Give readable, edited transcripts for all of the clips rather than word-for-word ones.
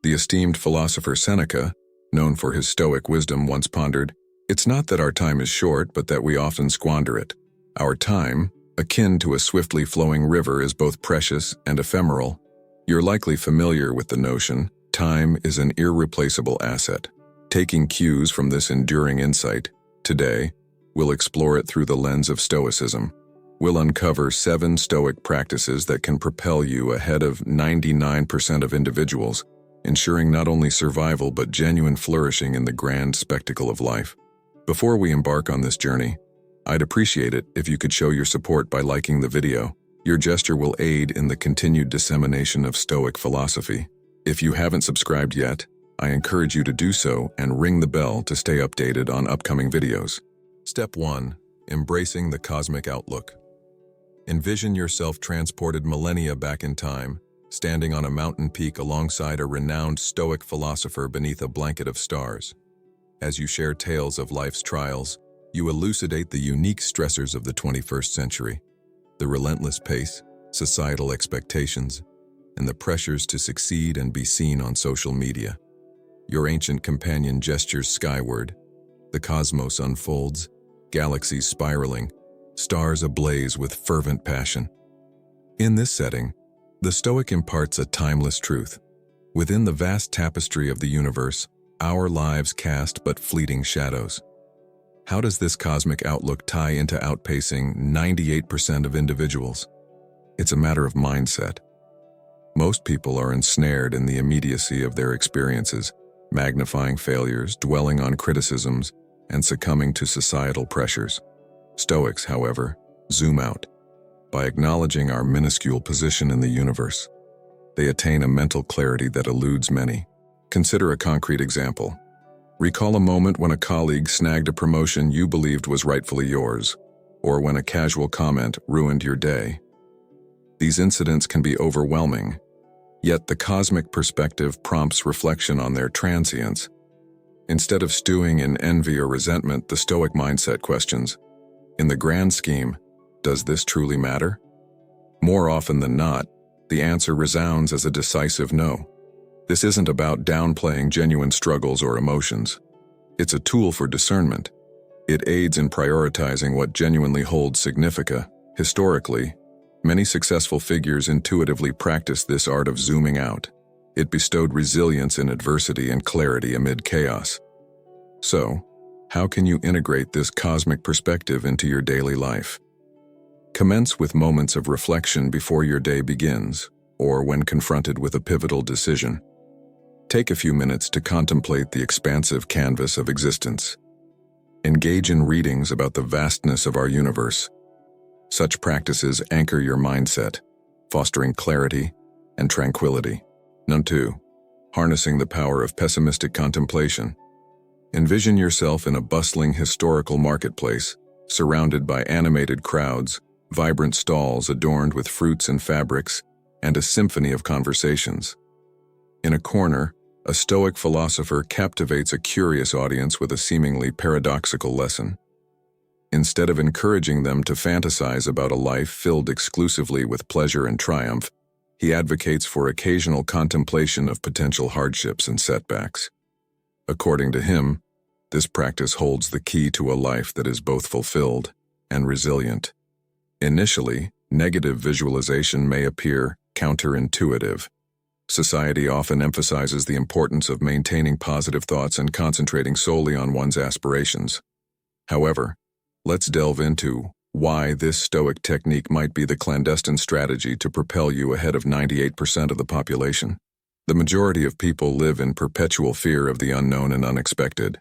The esteemed philosopher Seneca, known for his Stoic wisdom, once pondered, "It's not that our time is short, but that we often squander it. Our time, akin to a swiftly flowing river, is both precious and ephemeral." You're likely familiar with the notion, time is an irreplaceable asset. Taking cues from this enduring insight, today, we'll explore it through the lens of Stoicism. We'll uncover 7 Stoic practices that can propel you ahead of 99% of individuals, ensuring not only survival but genuine flourishing in the grand spectacle of life. Before we embark on this journey, I'd appreciate it if you could show your support by liking the video. Your gesture will aid in the continued dissemination of Stoic philosophy. If you haven't subscribed yet, I encourage you to do so and ring the bell to stay updated on upcoming videos. Step 1. Embracing the cosmic outlook. Envision yourself transported millennia back in time, standing on a mountain peak alongside a renowned Stoic philosopher beneath a blanket of stars. As you share tales of life's trials, you elucidate the unique stressors of the 21st century, the relentless pace, societal expectations, and the pressures to succeed and be seen on social media. Your ancient companion gestures skyward. The cosmos unfolds, galaxies spiraling, stars ablaze with fervent passion. In this setting, the Stoic imparts a timeless truth. Within the vast tapestry of the universe, our lives cast but fleeting shadows. How does this cosmic outlook tie into outpacing 98% of individuals? It's a matter of mindset. Most people are ensnared in the immediacy of their experiences, magnifying failures, dwelling on criticisms, and succumbing to societal pressures. Stoics, however, zoom out. By acknowledging our minuscule position in the universe, they attain a mental clarity that eludes many. Consider a concrete example. Recall a moment when a colleague snagged a promotion you believed was rightfully yours, or when a casual comment ruined your day. These incidents can be overwhelming, yet the cosmic perspective prompts reflection on their transience. Instead of stewing in envy or resentment, the Stoic mindset questions, in the grand scheme, does this truly matter? More often than not, the answer resounds as a decisive no. This isn't about downplaying genuine struggles or emotions. It's a tool for discernment. It aids in prioritizing what genuinely holds significance. Historically, many successful figures intuitively practiced this art of zooming out. It bestowed resilience in adversity and clarity amid chaos. So, how can you integrate this cosmic perspective into your daily life? Commence with moments of reflection before your day begins, or when confronted with a pivotal decision. Take a few minutes to contemplate the expansive canvas of existence. Engage in readings about the vastness of our universe. Such practices anchor your mindset, fostering clarity and tranquility. Number 2. Harnessing the power of pessimistic contemplation. Envision yourself in a bustling historical marketplace, surrounded by animated crowds, vibrant stalls adorned with fruits and fabrics, and a symphony of conversations. In a corner, a Stoic philosopher captivates a curious audience with a seemingly paradoxical lesson. Instead of encouraging them to fantasize about a life filled exclusively with pleasure and triumph, he advocates for occasional contemplation of potential hardships and setbacks. According to him, this practice holds the key to a life that is both fulfilled and resilient. Initially, negative visualization may appear counterintuitive. Society often emphasizes the importance of maintaining positive thoughts and concentrating solely on one's aspirations. However, let's delve into why this Stoic technique might be the clandestine strategy to propel you ahead of 98% of the population. The majority of people live in perpetual fear of the unknown and unexpected.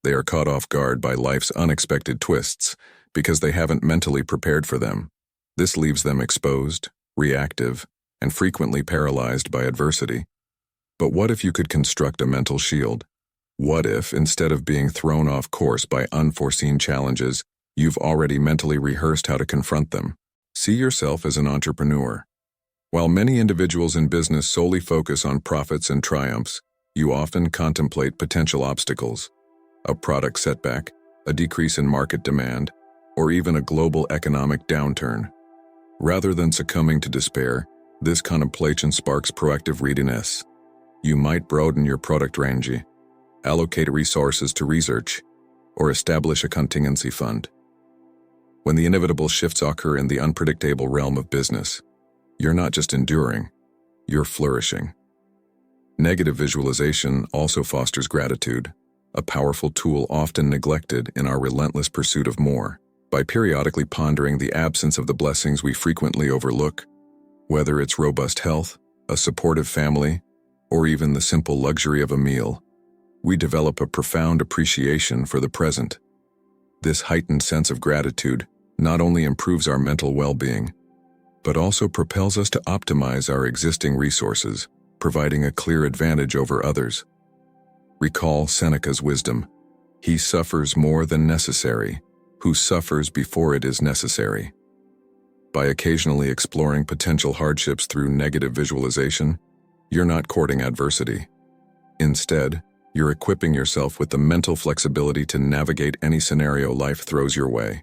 They are caught off guard by life's unexpected twists because they haven't mentally prepared for them. This leaves them exposed, reactive, and frequently paralyzed by adversity. But what if you could construct a mental shield? What if, instead of being thrown off course by unforeseen challenges, you've already mentally rehearsed how to confront them? See yourself as an entrepreneur. While many individuals in business solely focus on profits and triumphs, you often contemplate potential obstacles, a product setback, a decrease in market demand, or even a global economic downturn. Rather than succumbing to despair, this contemplation sparks proactive readiness. You might broaden your product range, allocate resources to research, or establish a contingency fund. When the inevitable shifts occur in the unpredictable realm of business, you're not just enduring, you're flourishing. Negative visualization also fosters gratitude, a powerful tool often neglected in our relentless pursuit of more. By periodically pondering the absence of the blessings we frequently overlook, whether it's robust health, a supportive family, or even the simple luxury of a meal, we develop a profound appreciation for the present. This heightened sense of gratitude not only improves our mental well-being, but also propels us to optimize our existing resources, providing a clear advantage over others. Recall Seneca's wisdom: "He suffers more than necessary, who suffers before it is necessary." By occasionally exploring potential hardships through negative visualization, you're not courting adversity. Instead, you're equipping yourself with the mental flexibility to navigate any scenario life throws your way.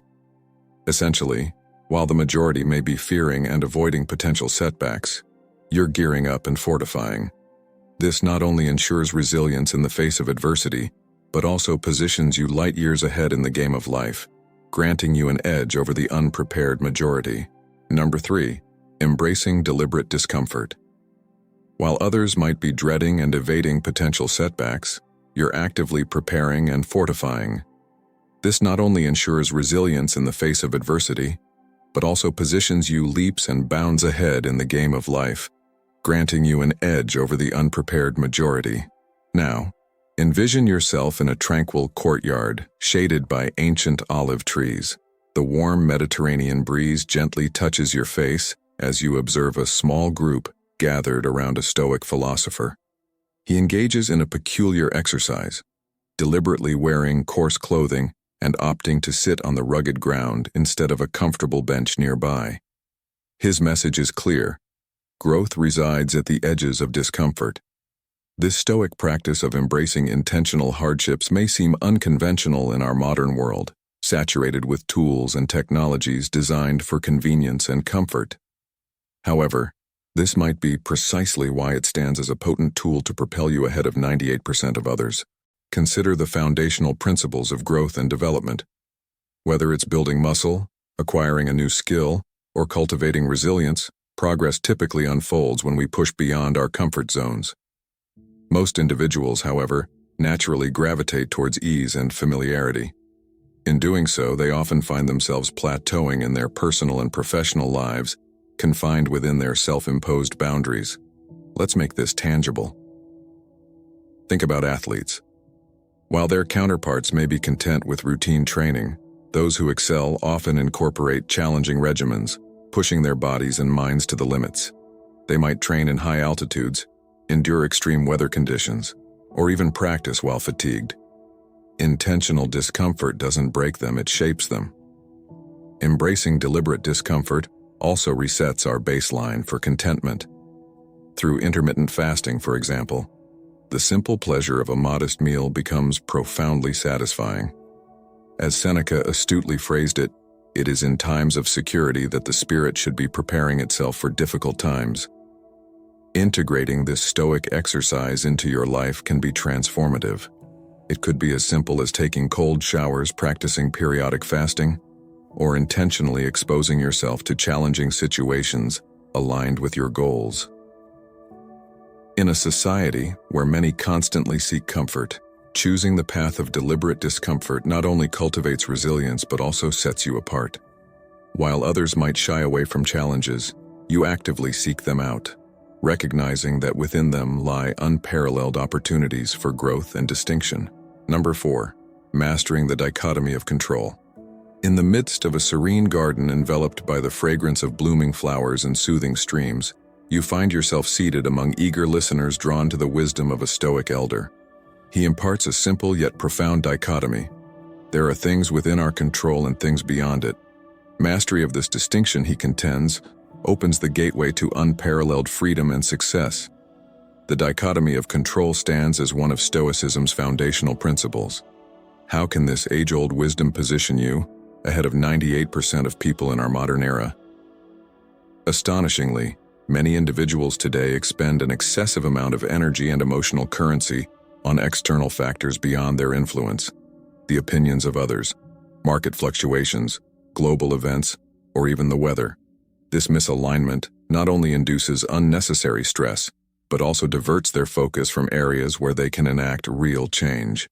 Essentially, while the majority may be fearing and avoiding potential setbacks, you're gearing up and fortifying. This not only ensures resilience in the face of adversity, but also positions you light years ahead in the game of life, granting you an edge over the unprepared majority. Number 3, embracing deliberate discomfort. While others might be dreading and evading potential setbacks, you're actively preparing and fortifying. This not only ensures resilience in the face of adversity, but also positions you leaps and bounds ahead in the game of life, granting you an edge over the unprepared majority. Now, envision yourself in a tranquil courtyard, shaded by ancient olive trees. The warm Mediterranean breeze gently touches your face as you observe a small group gathered around a Stoic philosopher. He engages in a peculiar exercise, deliberately wearing coarse clothing and opting to sit on the rugged ground instead of a comfortable bench nearby. His message is clear: growth resides at the edges of discomfort. This Stoic practice of embracing intentional hardships may seem unconventional in our modern world, saturated with tools and technologies designed for convenience and comfort. However, this might be precisely why it stands as a potent tool to propel you ahead of 98% of others. Consider the foundational principles of growth and development. Whether it's building muscle, acquiring a new skill, or cultivating resilience, progress typically unfolds when we push beyond our comfort zones. Most individuals, however, naturally gravitate towards ease and familiarity. In doing so, they often find themselves plateauing in their personal and professional lives, confined within their self-imposed boundaries. Let's make this tangible. Think about athletes. While their counterparts may be content with routine training, those who excel often incorporate challenging regimens, pushing their bodies and minds to the limits. They might train in high altitudes, endure extreme weather conditions, or even practice while fatigued. Intentional discomfort doesn't break them, it shapes them. Embracing deliberate discomfort also resets our baseline for contentment. Through intermittent fasting, for example, the simple pleasure of a modest meal becomes profoundly satisfying. As Seneca astutely phrased it, it is in times of security that the spirit should be preparing itself for difficult times. Integrating this Stoic exercise into your life can be transformative. It could be as simple as taking cold showers, practicing periodic fasting, or intentionally exposing yourself to challenging situations aligned with your goals. In a society where many constantly seek comfort, choosing the path of deliberate discomfort not only cultivates resilience but also sets you apart. While others might shy away from challenges, you actively seek them out, recognizing that within them lie unparalleled opportunities for growth and distinction. Number 4, mastering the dichotomy of control. In the midst of a serene garden enveloped by the fragrance of blooming flowers and soothing streams, you find yourself seated among eager listeners drawn to the wisdom of a Stoic elder. He imparts a simple yet profound dichotomy. There are things within our control and things beyond it. Mastery of this distinction, he contends, opens the gateway to unparalleled freedom and success. The dichotomy of control stands as one of Stoicism's foundational principles. How can this age-old wisdom position you ahead of 98% of people in our modern era? Astonishingly, Many individuals today expend an excessive amount of energy and emotional currency on external factors beyond their influence, the opinions of others, market fluctuations, global events, or even the weather. This misalignment not only induces unnecessary stress, but also diverts their focus from areas where they can enact real change.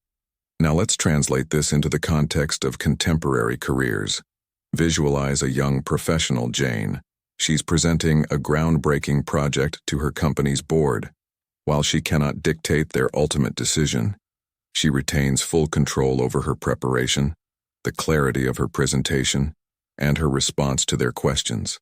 Now let's translate this into the context of contemporary careers. Visualize a young professional, Jane. She's presenting a groundbreaking project to her company's board. While she cannot dictate their ultimate decision, she retains full control over her preparation, the clarity of her presentation, and her response to their questions.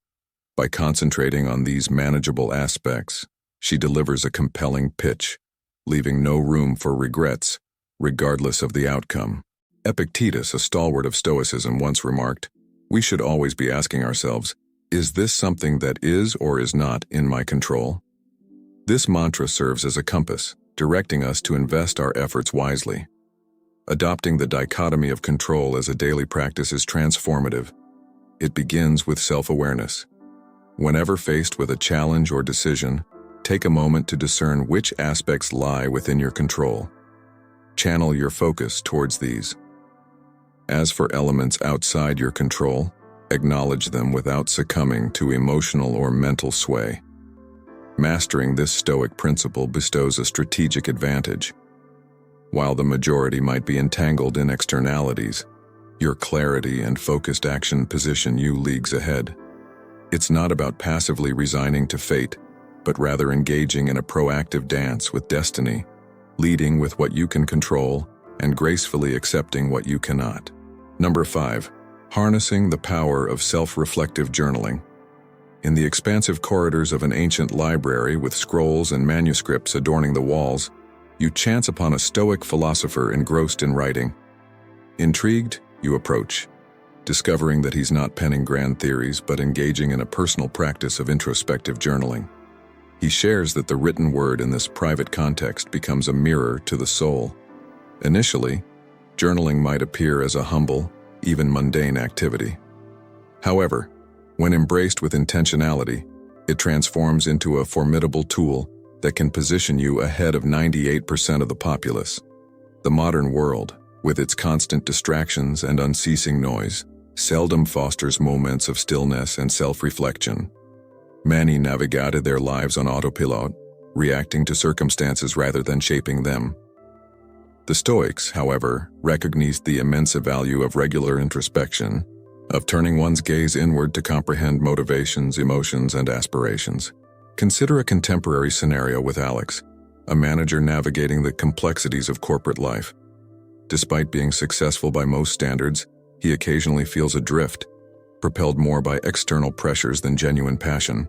By concentrating on these manageable aspects, she delivers a compelling pitch, leaving no room for regrets, regardless of the outcome. Epictetus, a stalwart of Stoicism, once remarked, "We should always be asking ourselves, is this something that is or is not in my control?" This mantra serves as a compass, directing us to invest our efforts wisely. Adopting the dichotomy of control as a daily practice is transformative. It begins with self-awareness. Whenever faced with a challenge or decision, take a moment to discern which aspects lie within your control. Channel your focus towards these. As for elements outside your control, acknowledge them without succumbing to emotional or mental sway. Mastering this Stoic principle bestows a strategic advantage. While the majority might be entangled in externalities, your clarity and focused action position you leagues ahead. It's not about passively resigning to fate, but rather engaging in a proactive dance with destiny, leading with what you can control and gracefully accepting what you cannot. Number 5. Harnessing the power of self-reflective journaling. In the expansive corridors of an ancient library with scrolls and manuscripts adorning the walls, you chance upon a Stoic philosopher engrossed in writing. Intrigued, you approach, discovering that he's not penning grand theories but engaging in a personal practice of introspective journaling. He shares that the written word in this private context becomes a mirror to the soul. Initially, journaling might appear as a humble, even mundane activity. However, when embraced with intentionality, it transforms into a formidable tool that can position you ahead of 98% of the populace. The modern world, with its constant distractions and unceasing noise, seldom fosters moments of stillness and self-reflection. Many navigated their lives on autopilot, reacting to circumstances rather than shaping them. The Stoics, however, recognized the immense value of regular introspection, of turning one's gaze inward to comprehend motivations, emotions, and aspirations. Consider a contemporary scenario with Alex, a manager navigating the complexities of corporate life. Despite being successful by most standards, he occasionally feels adrift, propelled more by external pressures than genuine passion.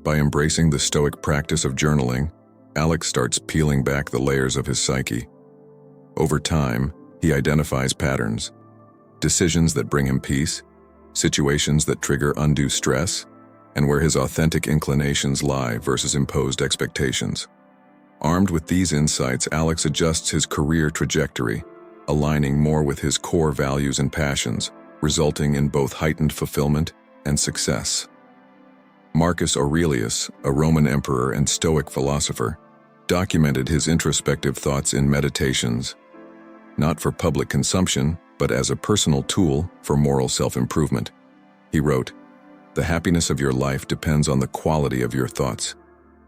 By embracing the Stoic practice of journaling, Alex starts peeling back the layers of his psyche. Over time, he identifies patterns, decisions that bring him peace, situations that trigger undue stress, and where his authentic inclinations lie versus imposed expectations. Armed with these insights, Alex adjusts his career trajectory, aligning more with his core values and passions, resulting in both heightened fulfillment and success. Marcus Aurelius, a Roman emperor and Stoic philosopher, documented his introspective thoughts in Meditations, not for public consumption, but as a personal tool for moral self-improvement. He wrote, "The happiness of your life depends on the quality of your thoughts.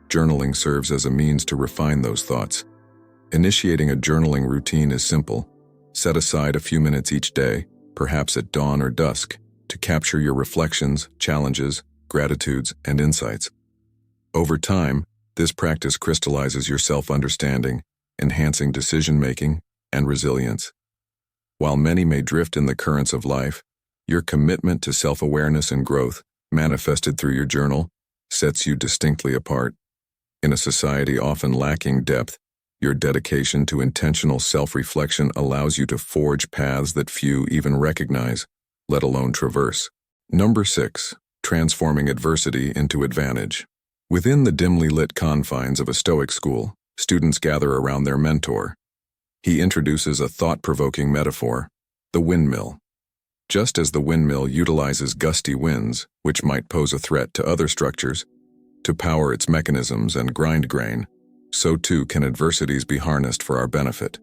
Journaling serves as a means to refine those thoughts. Initiating a journaling routine is simple. Set aside a few minutes each day, perhaps at dawn or dusk, to capture your reflections, challenges, gratitudes, and insights. Over time, this practice crystallizes your self-understanding, enhancing decision-making and resilience. While many may drift in the currents of life, your commitment to self-awareness and growth, manifested through your journal, sets you distinctly apart. In a society often lacking depth, your dedication to intentional self-reflection allows you to forge paths that few even recognize, let alone traverse. Number 6. Transforming adversity into advantage. Within the dimly lit confines of a Stoic school, students gather around their mentor. He introduces a thought-provoking metaphor, the windmill. Just as the windmill utilizes gusty winds, which might pose a threat to other structures, to power its mechanisms and grind grain, so too can adversities be harnessed for our benefit.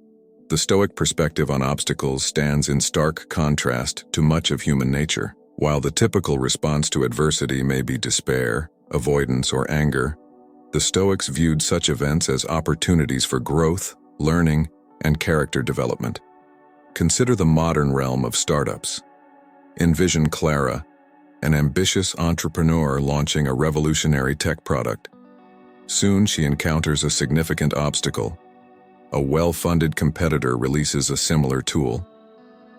The Stoic perspective on obstacles stands in stark contrast to much of human nature. While the typical response to adversity may be despair, avoidance, or anger, the Stoics viewed such events as opportunities for growth, learning, and character development. Consider the modern realm of startups. Envision Clara, an ambitious entrepreneur launching a revolutionary tech product. Soon she encounters a significant obstacle. A well-funded competitor releases a similar tool.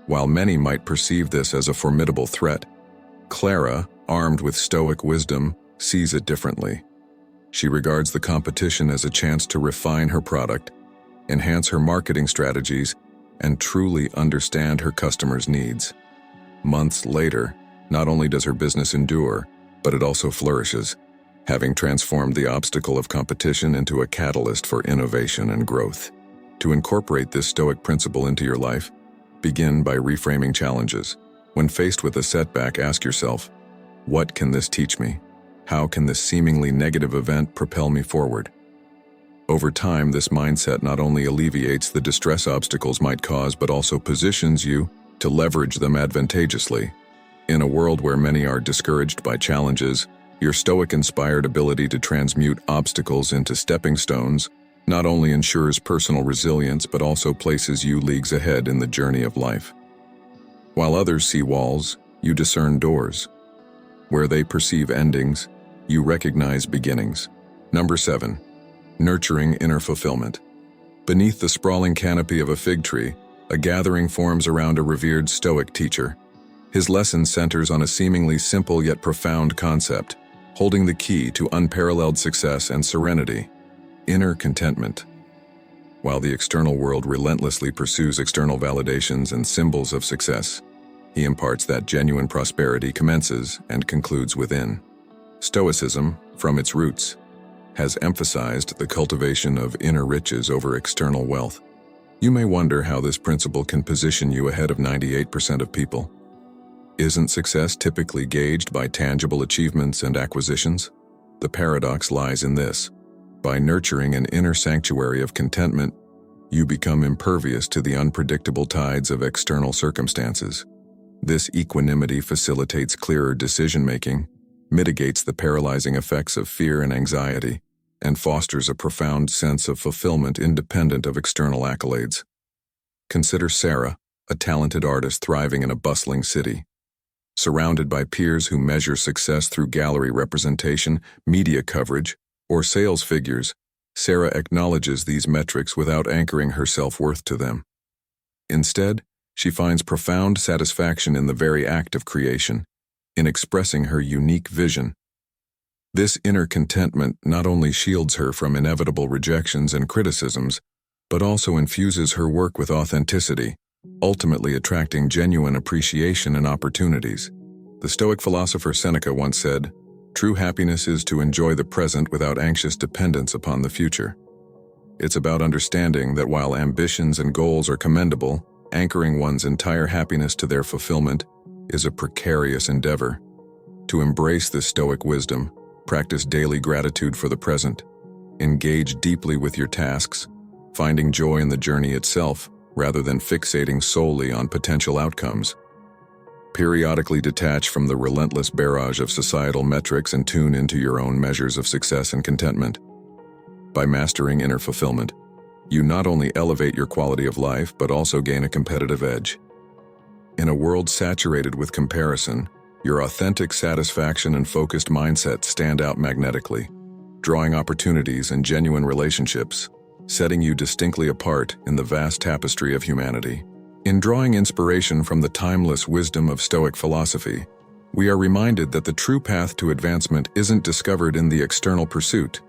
While many might perceive this as a formidable threat, Clara, armed with Stoic wisdom, sees it differently. She regards the competition as a chance to refine her product, enhance her marketing strategies, and truly understand her customers' needs. Months later, not only does her business endure, but it also flourishes, having transformed the obstacle of competition into a catalyst for innovation and growth. To incorporate this Stoic principle into your life, begin by reframing challenges. When faced with a setback, ask yourself, what can this teach me? How can this seemingly negative event propel me forward? Over time, this mindset not only alleviates the distress obstacles might cause, but also positions you to leverage them advantageously. In a world where many are discouraged by challenges, your Stoic-inspired ability to transmute obstacles into stepping stones not only ensures personal resilience, but also places you leagues ahead in the journey of life. While others see walls, you discern doors. Where they perceive endings, you recognize beginnings. Number 7. Nurturing inner fulfillment. Beneath the sprawling canopy of a fig tree, a gathering forms around a revered Stoic teacher. His lesson centers on a seemingly simple yet profound concept, holding the key to unparalleled success and serenity: inner contentment. While the external world relentlessly pursues external validations and symbols of success, he imparts that genuine prosperity commences and concludes within. Stoicism, from its roots, has emphasized the cultivation of inner riches over external wealth. You may wonder how this principle can position you ahead of 98% of people. Isn't success typically gauged by tangible achievements and acquisitions? The paradox lies in this. By nurturing an inner sanctuary of contentment, you become impervious to the unpredictable tides of external circumstances. This equanimity facilitates clearer decision-making, mitigates the paralyzing effects of fear and anxiety, and fosters a profound sense of fulfillment independent of external accolades. Consider Sarah, a talented artist thriving in a bustling city. Surrounded by peers who measure success through gallery representation, media coverage, or sales figures, Sarah acknowledges these metrics without anchoring her self-worth to them. Instead, she finds profound satisfaction in the very act of creation, in expressing her unique vision. This inner contentment not only shields her from inevitable rejections and criticisms, but also infuses her work with authenticity, ultimately attracting genuine appreciation and opportunities. The Stoic philosopher Seneca once said, "True happiness is to enjoy the present without anxious dependence upon the future." It's about understanding that while ambitions and goals are commendable, anchoring one's entire happiness to their fulfillment is a precarious endeavor. To embrace this Stoic wisdom, practice daily gratitude for the present. Engage deeply with your tasks, finding joy in the journey itself rather than fixating solely on potential outcomes. Periodically detach from the relentless barrage of societal metrics and tune into your own measures of success and contentment. By mastering inner fulfillment, you not only elevate your quality of life but also gain a competitive edge. In a world saturated with comparison, your authentic satisfaction and focused mindset stand out magnetically, drawing opportunities and genuine relationships, setting you distinctly apart in the vast tapestry of humanity. In drawing inspiration from the timeless wisdom of Stoic philosophy, we are reminded that the true path to advancement isn't discovered in the external pursuit,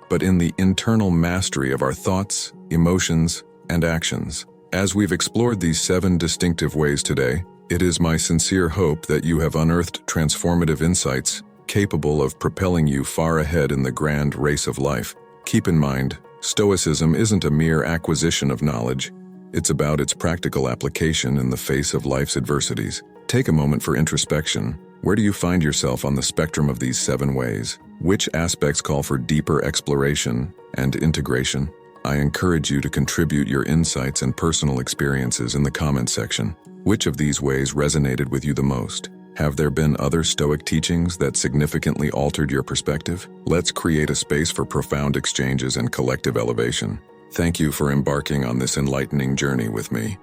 but in the internal mastery of our thoughts, emotions, and actions. As we've explored these 7 distinctive ways today, it is my sincere hope that you have unearthed transformative insights capable of propelling you far ahead in the grand race of life. Keep in mind, Stoicism isn't a mere acquisition of knowledge. It's about its practical application in the face of life's adversities. Take a moment for introspection. Where do you find yourself on the spectrum of these 7 ways? Which aspects call for deeper exploration and integration? I encourage you to contribute your insights and personal experiences in the comment section. Which of these ways resonated with you the most? Have there been other Stoic teachings that significantly altered your perspective? Let's create a space for profound exchanges and collective elevation. Thank you for embarking on this enlightening journey with me.